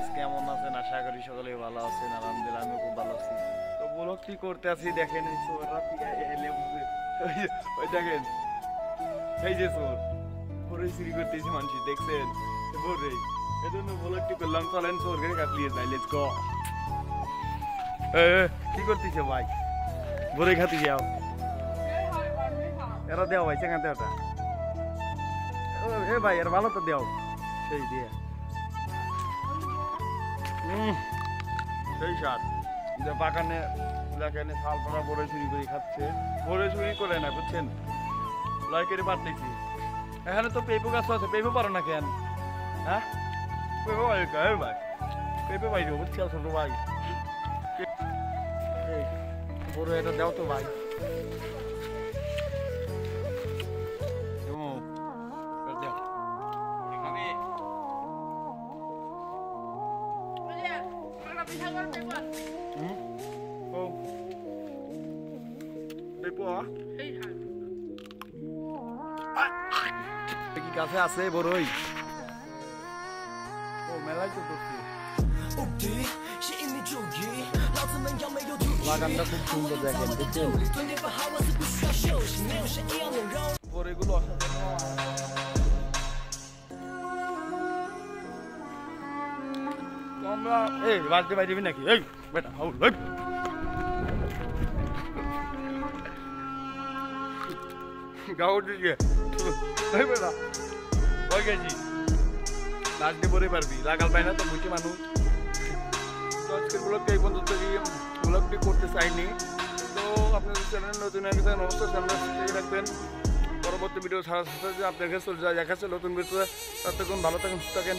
Guys, কেমন আছেন? আশা করি সকলে ভালো আছেন। আলহামদুলিল্লাহ আমি খুব ভালো আছি। তো ব্লগটি করতে আছি, দেখেন এই চোররা এলে ওই দেখেন এই যে চোর পরে চুরি করতেছি মানুষ দেখছেন পরে এই জন্য ব্লগটি করলাম। চলেন চোরকে কাটলিয়ে যাই, লেটস গো। কি করতেছে ভাই? ভরে খাতি যাও, এরা দেও ভাই চেঙ্গা দেওটা। এ ভাই এর ভালো তো দেও, সেই দিয়ে সেই সার যে বাগানে দেখেন শাল পাড়া বড়ে চুরি করে খাচ্ছে। বড়ে চুরি করে না বুঝছেন, লয় করে পারতেছি। এখানে তো পেঁপে গাছ আছে, পেঁপে পারো না কেন? হ্যাঁ পেঁপে ভাই ভাই পেঁপে ভাই বুঝছি ছোট ভাই। বড় এটা দাও তো ভাই। কি কাছে আছে বড়ই? ও মেলায় তো করছি। বাগানটা খুব সুন্দর দেখেন, দেখছেন বড়ইগুলো আমরা এই বাড়তে বাইরে নাকি? এই বেটা হাউল গাও দিয়ে এই বেটা ওই গেছি নাচতে পরে পারবি, লাগাল পাই না তো বুঝি মানুষ। তো আজকের ব্লগটি এই পর্যন্ত ব্লগটি করতে চাইনি। তো আপনাদের চ্যানেল নতুন একজন অবশ্যই চ্যানেল রাখবেন। পরবর্তী ভিডিও ছাড়ার সাথে আপনার কাছে চলে যায়, দেখা যাচ্ছে নতুন ভিডিও। ততক্ষণ ভালো থাকেন, সুস্থ থাকেন।